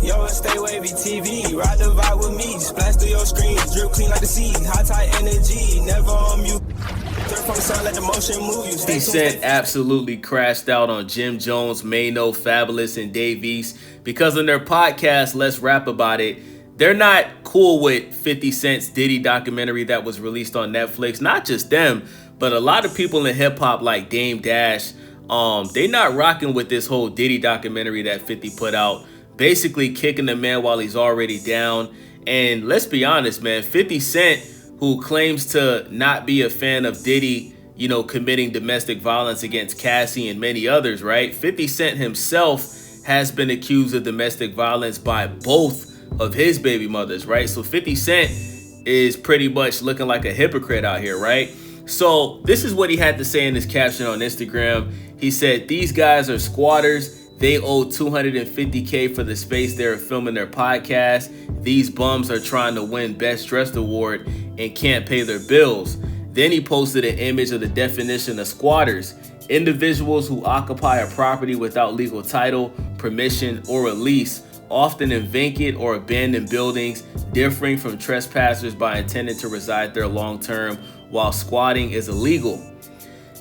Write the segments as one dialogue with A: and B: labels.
A: Yo, it's StayWavyTV. Ride the vibe with me. Splash through your screen. Drip clean like the sea. High tide energy. Never on mute. From the sound, let the motion move you.
B: 50 Cent absolutely crashed out on Jim Jones, Maino, Fabulous, and Dave East because on their podcast, Let's Rap About It, they're not cool with 50 Cent's Diddy documentary that was released on Netflix. Not just them, but a lot of people in hip-hop like Dame Dash, they not rocking with this whole Diddy documentary that 50 put out, basically kicking the man while he's already down. And let's be honest, man, 50 Cent, who claims to not be a fan of Diddy, you know, committing domestic violence against Cassie and many others, right? 50 Cent himself has been accused of domestic violence by both of his baby mothers, right? So 50 Cent is pretty much looking like a hypocrite out here, right? So this is what he had to say in his caption on Instagram. He said, "These guys are squatters. They owe $250K for the space they're filming their podcast. These bums are trying to win Best Dressed Award and can't pay their bills." Then he posted an image of the definition of squatters: individuals who occupy a property without legal title, permission, or a lease, often in vacant or abandoned buildings, differing from trespassers by intending to reside there long term, while squatting is illegal.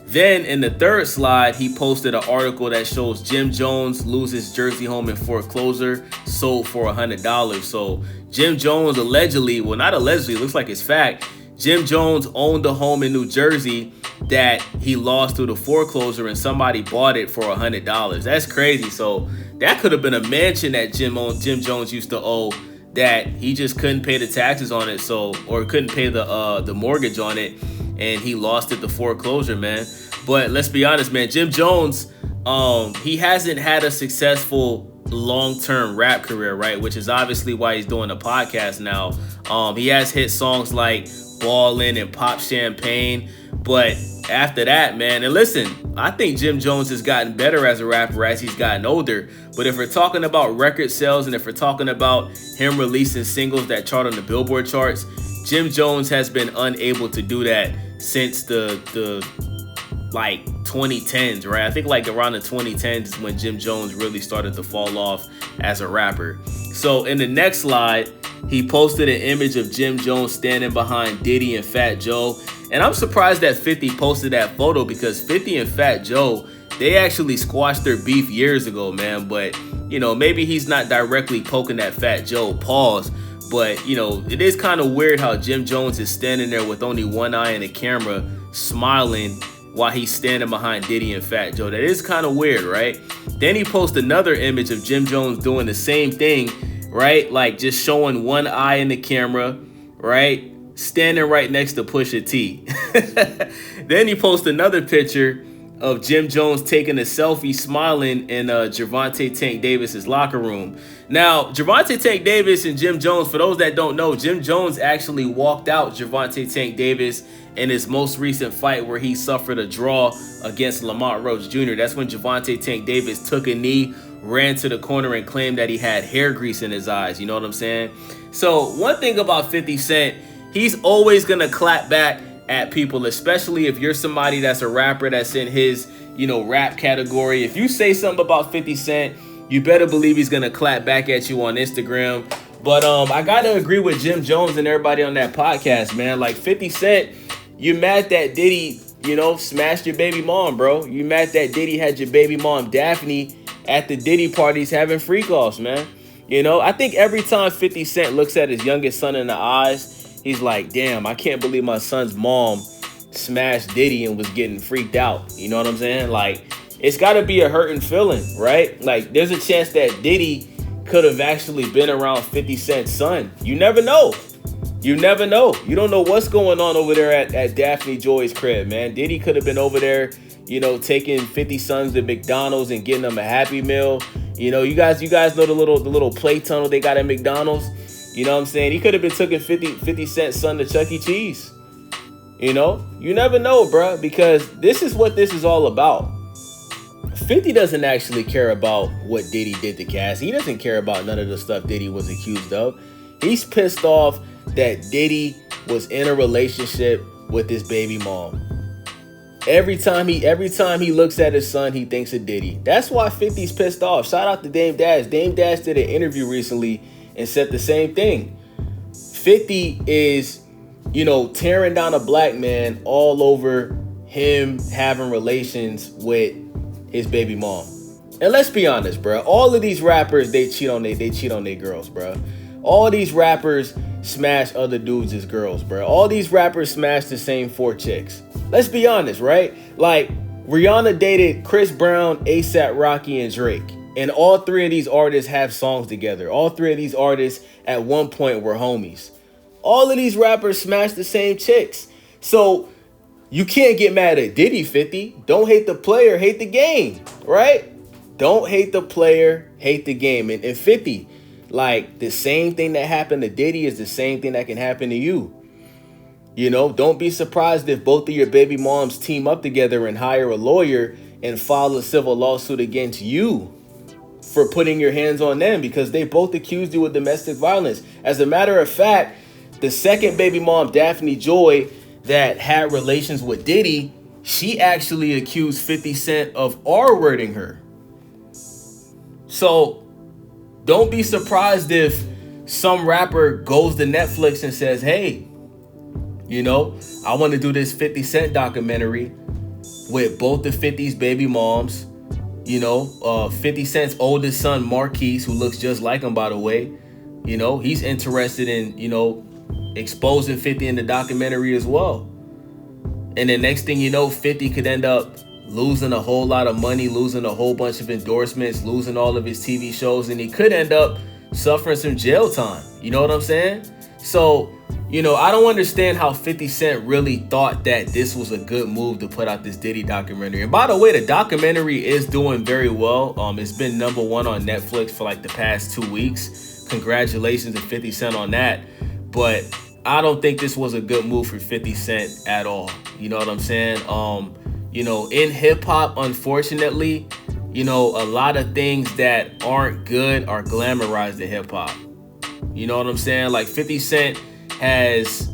B: Then in the third slide, he posted an article that shows Jim Jones loses Jersey home in foreclosure, sold for $100. So Jim Jones allegedly, well, not allegedly, it looks like it's fact, Jim Jones owned a home in New Jersey that he lost through the foreclosure and somebody bought it for $100. That's crazy. So that could have been a mansion that Jim Jones used to owe that he just couldn't pay the taxes on it, or couldn't pay the mortgage on it, and he lost it to foreclosure, man. But let's be honest, man, Jim Jones, he hasn't had a successful long-term rap career, right? Which is obviously why he's doing a podcast now. He has hit songs like Ballin' and Pop Champagne, but after that, man, and listen, I think Jim Jones has gotten better as a rapper as he's gotten older. But if we're talking about record sales and if we're talking about him releasing singles that chart on the Billboard charts, Jim Jones has been unable to do that since the like 2010s, right? I think like around the 2010s is when Jim Jones really started to fall off as a rapper. So in the next slide, he posted an image of Jim Jones standing behind Diddy and Fat Joe. And I'm surprised that 50 posted that photo because 50 and Fat Joe, they actually squashed their beef years ago, man. But, you know, maybe he's not directly poking at Fat Joe, pause. But, you know, it is kind of weird how Jim Jones is standing there with only one eye in the camera, smiling while he's standing behind Diddy and Fat Joe. That is kind of weird, right? Then he posted another image of Jim Jones doing the same thing, right? Like just showing one eye in the camera, right? Standing right next to Pusha T. Then he posted another picture of Jim Jones taking a selfie smiling in Gervonta Tank Davis's locker room. Now, Gervonta Tank Davis and Jim Jones, for those that don't know, Jim Jones actually walked out Gervonta Tank Davis in his most recent fight where he suffered a draw against Lamont Roach Jr. That's when Gervonta Tank Davis took a knee, ran to the corner, and claimed that he had hair grease in his eyes. You know what I'm saying? So one thing about 50 Cent, he's always going to clap back at people, especially if you're somebody that's a rapper that's in his, you know, rap category. If you say something about 50 Cent, you better believe he's going to clap back at you on Instagram. But I got to agree with Jim Jones and everybody on that podcast, man. Like 50 Cent, you mad that Diddy, you know, smashed your baby mom, bro. You mad that Diddy had your baby mom, Daphne, at the Diddy parties having freak-offs, man. You know, I think every time 50 Cent looks at his youngest son in the eyes, he's like, damn, I can't believe my son's mom smashed Diddy and was getting freaked out. You know what I'm saying? Like, it's got to be a hurting feeling, right? Like, there's a chance that Diddy could have actually been around 50 Cent's son. You never know. You never know. You don't know what's going on over there at Daphne Joy's crib, man. Diddy could have been over there, you know, taking 50 sons to McDonald's and getting them a Happy Meal. You know, you guys know the little play tunnel they got at McDonald's. You know what I'm saying? He could have been taking 50 Cent's son to Chuck E. Cheese. You know? You never know, bruh, because this is what this is all about. 50 doesn't actually care about what Diddy did to Cass. He doesn't care about none of the stuff Diddy was accused of. He's pissed off that Diddy was in a relationship with his baby mom. Every time he looks at his son, he thinks of Diddy. That's why 50's pissed off. Shout out to Dame Dash. Dame Dash did an interview recently and said the same thing. 50 is, tearing down a black man all over him having relations with his baby mom. And let's be honest, bro. All of these rappers, they cheat on their girls, bro. All these rappers smash other dudes as girls, bro. All these rappers smash the same 4 chicks. Let's be honest, right? Like, Rihanna dated Chris Brown, A$AP Rocky, and Drake. And all 3 of these artists have songs together. All 3 of these artists at one point were homies. All of these rappers smash the same chicks. So you can't get mad at Diddy, 50. Don't hate the player, hate the game, right? Don't hate the player, hate the game. And 50, like, the same thing that happened to Diddy is the same thing that can happen to you. Don't be surprised if both of your baby moms team up together and hire a lawyer and file a civil lawsuit against you for putting your hands on them, because they both accused you of domestic violence. As a matter of fact, the second baby mom, Daphne Joy, that had relations with Diddy, she actually accused 50 Cent of R-wording her. So don't be surprised if some rapper goes to Netflix and says, hey, I want to do this 50 Cent documentary with both the 50's baby moms. 50 Cent's oldest son, Marquise, who looks just like him, by the way. He's interested in, exposing 50 in the documentary as well. And the next thing you know, 50 could end up losing a whole lot of money, losing a whole bunch of endorsements, losing all of his TV shows, and he could end up suffering some jail time. You know what I'm saying? So, I don't understand how 50 Cent really thought that this was a good move to put out this Diddy documentary. And by the way, the documentary is doing very well. It's been #1 on Netflix for like the past 2 weeks. Congratulations to 50 Cent on that. But I don't think this was a good move for 50 Cent at all. You know what I'm saying? In hip hop, unfortunately, a lot of things that aren't good are glamorized in hip hop. You know what I'm saying? Like 50 Cent has,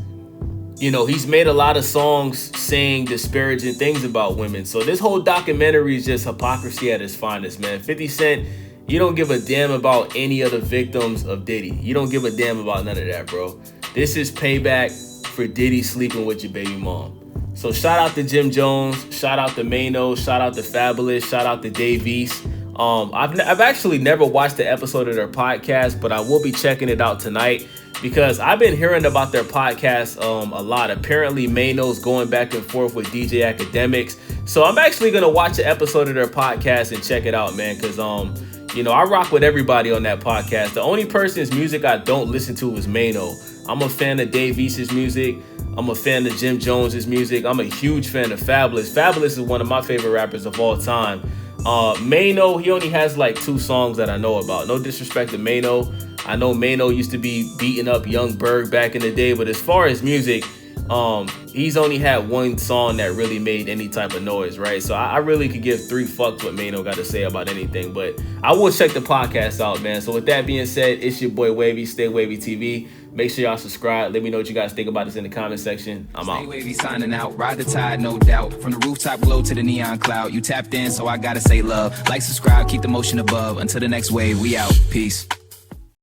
B: he's made a lot of songs saying disparaging things about women. So this whole documentary is just hypocrisy at its finest, man. 50 Cent, you don't give a damn about any of the victims of Diddy. You don't give a damn about none of that, bro. This is payback for Diddy sleeping with your baby mom. So shout out to Jim Jones, shout out to Maino, shout out to Fabulous, shout out to Dave East. I've actually never watched the episode of their podcast, but I will be checking it out tonight because I've been hearing about their podcast a lot. Apparently, Maino's going back and forth with DJ Academics. So I'm actually going to watch an episode of their podcast and check it out, man, because, I rock with everybody on that podcast. The only person's music I don't listen to is Maino. I'm a fan of Dave East's music. I'm a fan of Jim Jones's music. I'm a huge fan of Fabulous. Fabulous is one of my favorite rappers of all time. Maino, he only has like 2 songs that I know about. No disrespect to Maino. I know Maino used to be beating up Young Berg back in the day, but as far as music, he's only had 1 song that really made any type of noise, right? So I really could give 3 fucks what Maino got to say about anything, but I will check the podcast out, man. So with that being said, it's your boy Wavy, StayWavyTV. Make sure y'all subscribe. Let me know what you guys think about this in the comment section. I'm out.
C: Stay wavy signing out. Ride the tide, no doubt. From the rooftop glow to the neon cloud. You tapped in, so I gotta say love. Like, subscribe, keep the motion above. Until the next wave, we out. Peace.